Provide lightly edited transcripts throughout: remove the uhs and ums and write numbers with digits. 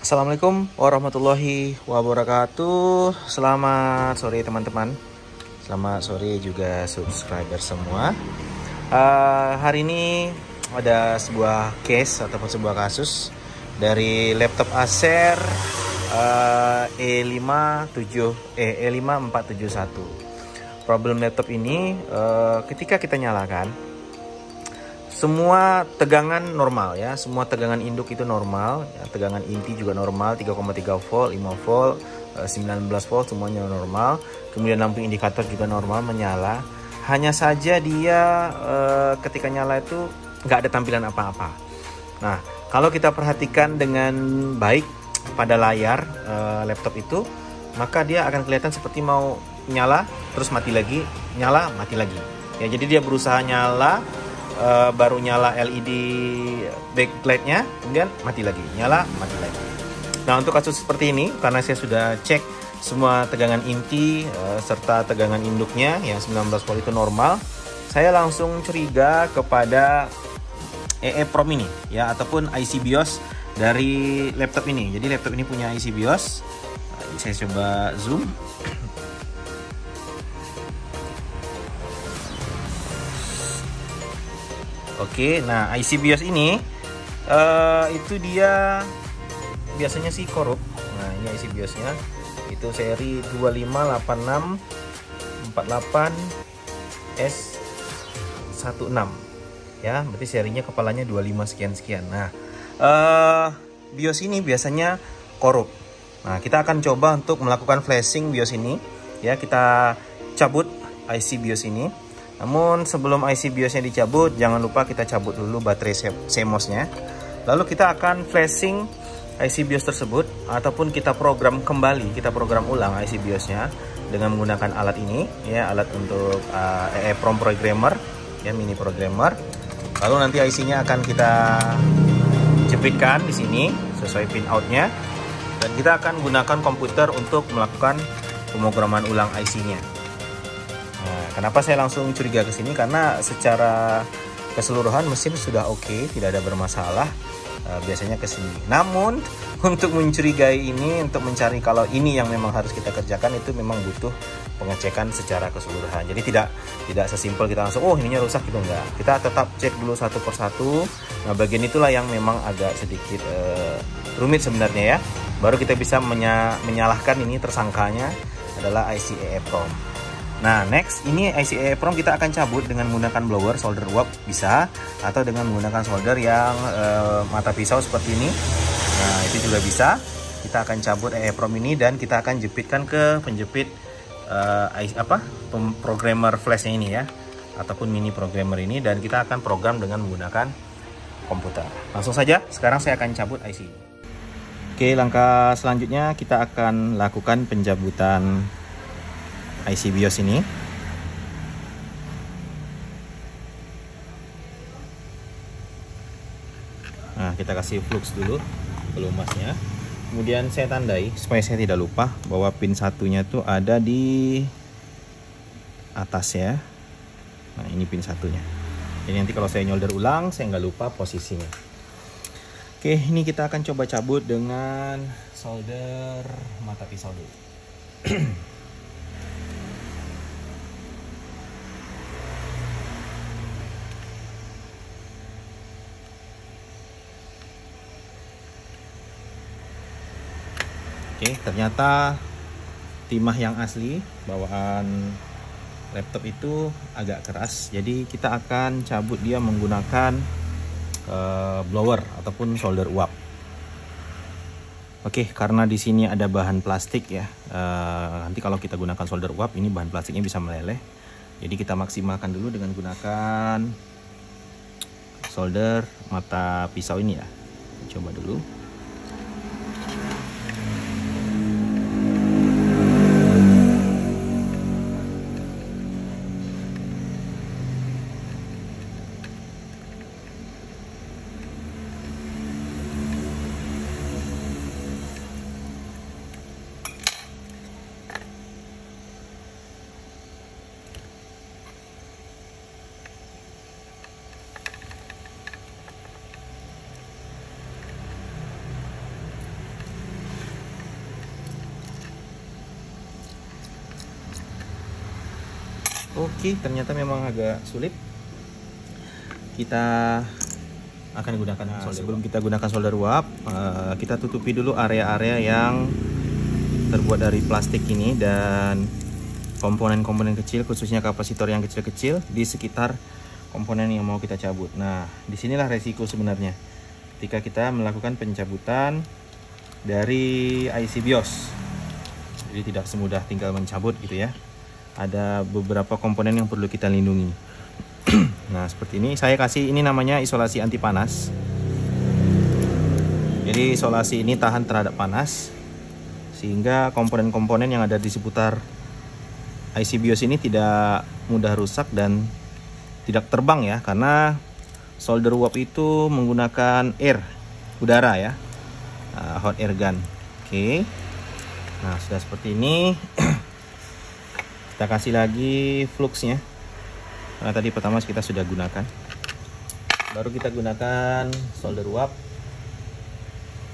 Assalamualaikum warahmatullahi wabarakatuh. Selamat sore teman-teman. Selamat sore juga subscriber semua. Hari ini ada sebuah case ataupun sebuah kasus dari laptop Acer E5471. Problem laptop ini ketika kita nyalakan, semua tegangan normal ya, semua tegangan induk itu normal ya, tegangan inti juga normal, 3,3 volt, 5 volt, 19 volt semuanya normal. Kemudian lampu indikator juga normal menyala. Hanya saja dia ketika nyala itu nggak ada tampilan apa-apa. Nah, kalau kita perhatikan dengan baik pada layar laptop itu, maka dia akan kelihatan seperti mau nyala terus mati lagi, nyala mati lagi. Ya, jadi dia berusaha nyala, baru nyala LED backlightnya, kemudian mati lagi, nyala mati lagi. Nah, untuk kasus seperti ini, karena saya sudah cek semua tegangan inti serta tegangan induknya yang 19 volt itu normal, saya langsung curiga kepada EEPROM ini ya, ataupun IC BIOS dari laptop ini. Jadi laptop ini punya IC BIOS. Nah, saya coba zoom. Oke, nah IC BIOS ini itu dia biasanya sih korup. Nah, ini IC BIOSnya itu seri 258648S16 ya, berarti serinya kepalanya 25 sekian-sekian. Nah, BIOS ini biasanya korup. Nah, kita akan coba untuk melakukan flashing BIOS ini ya, kita cabut IC BIOS ini. Namun sebelum IC BIOSnya dicabut, jangan lupa kita cabut dulu baterai CMOS-nya. Lalu kita akan flashing IC BIOS tersebut, ataupun kita program kembali, kita program ulang IC BIOS-nya dengan menggunakan alat ini ya, alat untuk EEPROM programmer ya, mini programmer. Lalu nanti IC-nya akan kita jepitkan di sini sesuai pin out-nya, dan kita akan gunakan komputer untuk melakukan pemrograman ulang IC-nya. Nah, kenapa saya langsung curiga ke sini? Karena secara keseluruhan mesin sudah oke, tidak ada bermasalah. Biasanya ke sini. Namun untuk mencurigai ini, untuk mencari kalau ini yang memang harus kita kerjakan, itu memang butuh pengecekan secara keseluruhan. Jadi tidak sesimpel kita langsung ininya rusak gitu, enggak. Kita tetap cek dulu satu persatu. Nah, bagian itulah yang memang agak sedikit rumit sebenarnya ya. Baru kita bisa menyalahkan ini tersangkanya adalah IC EEPROM. Nah, next ini IC EEPROM kita akan cabut dengan menggunakan blower, solder uap bisa, atau dengan menggunakan solder yang mata pisau seperti ini. Nah, itu juga bisa. Kita akan cabut EEPROM ini dan kita akan jepitkan ke penjepit programmer flashnya ini ya, ataupun mini programmer ini, dan kita akan program dengan menggunakan komputer. Langsung saja, sekarang saya akan cabut IC. Oke, langkah selanjutnya kita akan lakukan pencabutan IC BIOS ini. Nah, kita kasih flux dulu pelumasnya. Kemudian saya tandai supaya saya tidak lupa bahwa pin satunya tuh ada di atas ya. Nah, ini pin satunya. Jadi nanti kalau saya nyolder ulang, saya nggak lupa posisinya. Oke, ini kita akan coba cabut dengan solder mata pisau dulu. Oke, ternyata timah yang asli bawaan laptop itu agak keras. Jadi kita akan cabut dia menggunakan blower ataupun solder uap. Oke, karena di sini ada bahan plastik ya. Nanti kalau kita gunakan solder uap, ini bahan plastiknya bisa meleleh. Jadi kita maksimalkan dulu dengan gunakan solder mata pisau ini ya. Coba dulu. Oke, ternyata memang agak sulit. Kita akan gunakan sebelum kita gunakan solder uap, kita tutupi dulu area-area yang terbuat dari plastik ini dan komponen-komponen kecil, khususnya kapasitor yang kecil-kecil di sekitar komponen yang mau kita cabut. Nah, disinilah resiko sebenarnya ketika kita melakukan pencabutan dari IC BIOS. Jadi tidak semudah tinggal mencabut gitu ya. Ada beberapa komponen yang perlu kita lindungi. Nah, seperti ini saya kasih, ini namanya isolasi anti panas. Jadi isolasi ini tahan terhadap panas sehingga komponen-komponen yang ada di seputar IC BIOS ini tidak mudah rusak dan tidak terbang ya, karena solder uap itu menggunakan udara ya, hot air gun. Oke. Nah, sudah seperti ini. Kita kasih lagi fluxnya, karena tadi pertama kita sudah gunakan. Baru kita gunakan solder uap.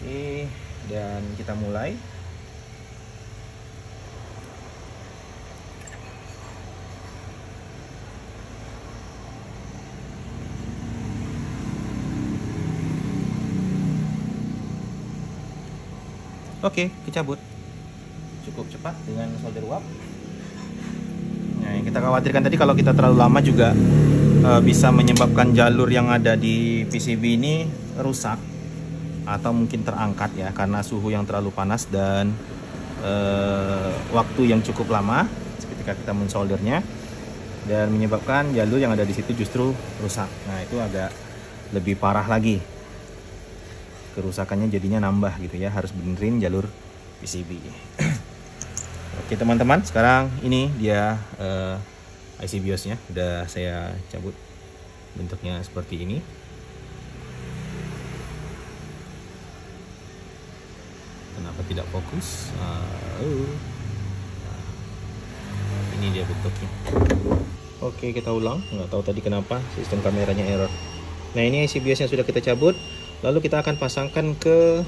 Oke, dan kita mulai. Oke, dicabut. Cukup cepat dengan solder uap. Nah, yang kita khawatirkan tadi kalau kita terlalu lama juga bisa menyebabkan jalur yang ada di PCB ini rusak atau mungkin terangkat ya, karena suhu yang terlalu panas dan waktu yang cukup lama ketika kita mensoldernya, dan menyebabkan jalur yang ada di situ justru rusak. Nah, itu agak lebih parah lagi. Kerusakannya jadinya nambah gitu ya, harus benerin jalur PCB. Oke teman-teman, sekarang ini dia IC BIOS-nya udah saya cabut, bentuknya seperti ini. Kenapa tidak fokus? Ini dia bentuknya. Oke, kita ulang. Nggak tahu tadi kenapa sistem kameranya error. Nah, ini IC BIOS-nya sudah kita cabut. Lalu kita akan pasangkan ke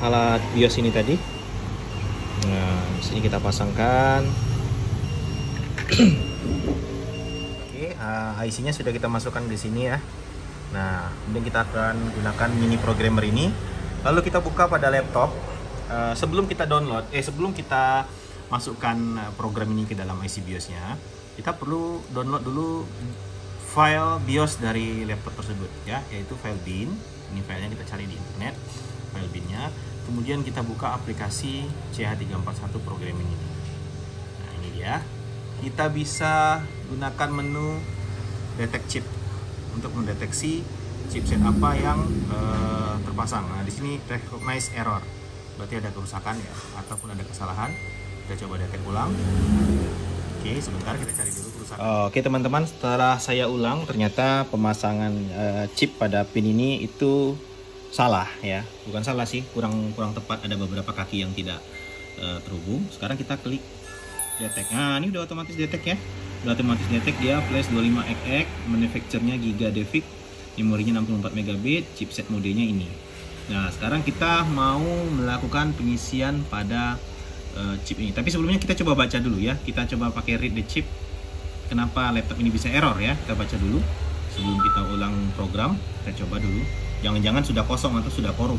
alat BIOS ini tadi. Nah, di sini kita pasangkan. Oke, IC-nya sudah kita masukkan di sini ya. Nah, kemudian kita akan gunakan mini programmer ini. Lalu kita buka pada laptop. Sebelum kita download, sebelum kita masukkan program ini ke dalam IC BIOS-nya, kita perlu download dulu file BIOS dari laptop tersebut ya, yaitu file bin. Ini filenya kita cari di internet, file binnya. Kemudian kita buka aplikasi CH341 program ini. Nah, ini dia. Kita bisa gunakan menu detect chip untuk mendeteksi chipset apa yang terpasang. Nah, di sini recognize error, berarti ada kerusakan ya, ataupun ada kesalahan. Kita coba detect ulang. Oke, sebentar kita cari dulu kerusakan. Oke teman-teman, setelah saya ulang, ternyata pemasangan chip pada pin ini itu salah ya. Bukan salah sih, kurang tepat, ada beberapa kaki yang tidak terhubung. Sekarang kita klik detect. Nah, ini udah otomatis detect ya. Udah otomatis detect, dia flash 25XX, manufacturernya Gigadevic, memorinya 64 MB, chipset modenya ini. Nah, sekarang kita mau melakukan pengisian pada chip ini. Tapi sebelumnya kita coba baca dulu ya. Kita coba pakai read the chip. Kenapa laptop ini bisa error ya? Kita baca dulu sebelum kita ulang program. Kita coba dulu. Jangan-jangan sudah kosong atau sudah korup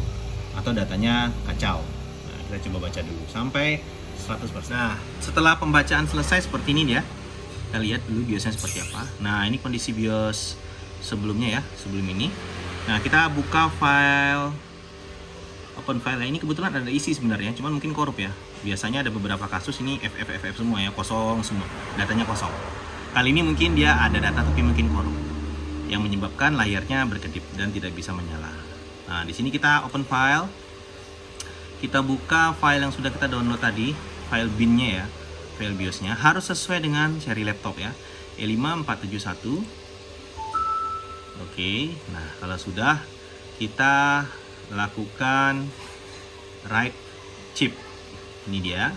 atau datanya kacau. Nah, kita coba baca dulu sampai 100%. Nah, setelah pembacaan selesai seperti ini dia. Kita lihat dulu BIOSnya seperti apa. Nah, ini kondisi BIOS sebelumnya ya, sebelum ini. Nah, kita buka file, open file. Ini kebetulan ada isi sebenarnya, cuman mungkin korup ya. Biasanya ada beberapa kasus ini FFFF semua ya, kosong semua, datanya kosong. Kali ini mungkin dia ada data tapi mungkin korup, yang menyebabkan layarnya berkedip dan tidak bisa menyala. Nah, di sini kita open file, kita buka file yang sudah kita download tadi, file binnya ya, file BIOSnya harus sesuai dengan seri laptop ya, E5471. Oke, nah kalau sudah, kita lakukan write chip. Ini dia.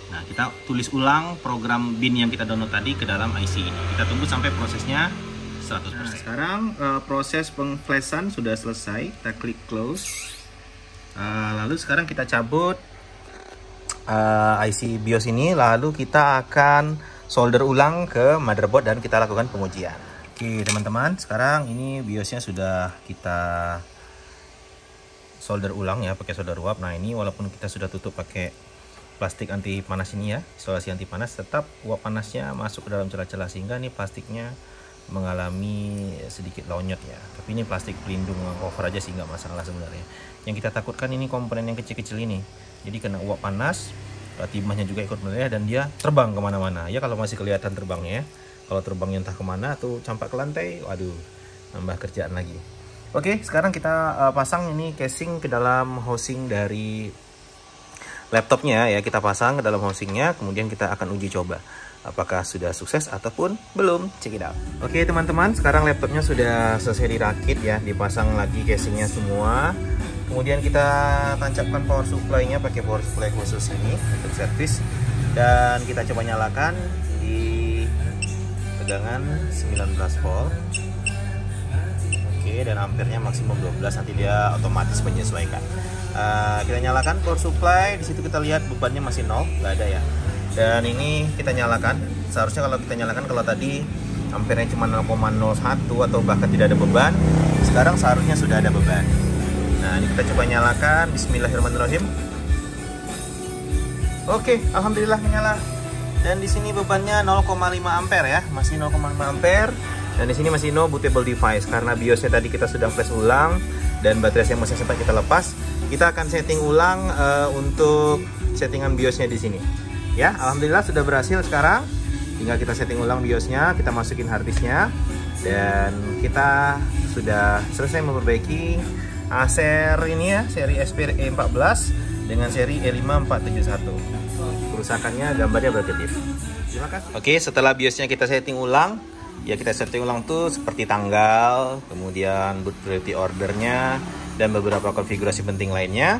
Nah, kita tulis ulang program bin yang kita download tadi ke dalam IC ini. Kita tunggu sampai prosesnya 100%. Nah, sekarang proses pengflashan sudah selesai. Kita klik close. Lalu sekarang kita cabut IC BIOS ini, lalu kita akan solder ulang ke motherboard dan kita lakukan pengujian. Oke teman-teman, sekarang ini BIOSnya sudah kita solder ulang ya pakai solder uap. Nah ini walaupun kita sudah tutup pakai plastik anti panas ini ya, isolasi anti panas, tetap uap panasnya masuk ke dalam celah-celah sehingga nih plastiknya mengalami sedikit lonyot ya. Tapi ini plastik pelindung cover aja sih, nggak masalah sebenarnya. Yang kita takutkan ini komponen yang kecil-kecil ini, jadi kena uap panas, timahnya juga ikut meleleh dan dia terbang kemana-mana ya. Kalau masih kelihatan terbangnya, kalau terbangnya entah kemana atau campak ke lantai, waduh, nambah kerjaan lagi. Oke, sekarang kita pasang ini casing ke dalam housing dari laptopnya ya. Kita pasang ke dalam housingnya, kemudian kita akan uji coba apakah sudah sukses ataupun belum. Check it out. Oke teman-teman, sekarang laptopnya sudah selesai dirakit ya, dipasang lagi casingnya semua. Kemudian kita tancapkan power supply-nya pakai power supply khusus ini untuk servis, dan kita coba nyalakan di tegangan 19 volt. Oke, dan ampernya maksimum 12, nanti dia otomatis menyesuaikan. Kita nyalakan power supply, di situ kita lihat bebannya masih 0, nggak ada ya. Dan ini kita nyalakan, seharusnya kalau kita nyalakan, kalau tadi ampernya cuma 0,01 atau bahkan tidak ada beban, sekarang seharusnya sudah ada beban. Nah ini kita coba nyalakan, bismillahirrahmanirrahim. Oke, alhamdulillah menyala. Dan di sini bebannya 0,5 ampere ya, masih 0,5 ampere. Dan di sini masih no bootable device karena BIOSnya tadi kita sudah flash ulang dan baterai yang masih sempat kita lepas. Kita akan setting ulang untuk settingan BIOSnya di sini. Ya, alhamdulillah sudah berhasil sekarang. Tinggal kita setting ulang BIOSnya, kita masukin harddisknya, dan kita sudah selesai memperbaiki Acer ini ya, seri SP-E14 dengan seri E5471. Kerusakannya gambarnya berkedip. Terima kasih. Oke, setelah BIOSnya kita setting ulang, ya kita setting ulang tuh seperti tanggal, kemudian boot priority ordernya, dan beberapa konfigurasi penting lainnya.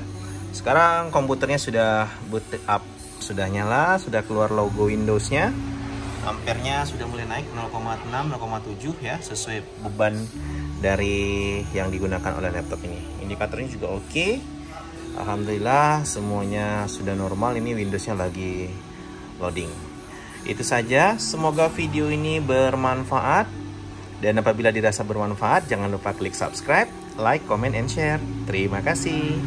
Sekarang komputernya sudah boot up, sudah nyala, sudah keluar logo Windowsnya. Ampernya sudah mulai naik 0,6, 0,7 ya, sesuai beban dari yang digunakan oleh laptop ini. Indikatornya juga oke. Alhamdulillah semuanya sudah normal. Ini Windowsnya lagi loading. Itu saja, semoga video ini bermanfaat. Dan apabila dirasa bermanfaat, jangan lupa klik subscribe, like, comment, and share. Terima kasih.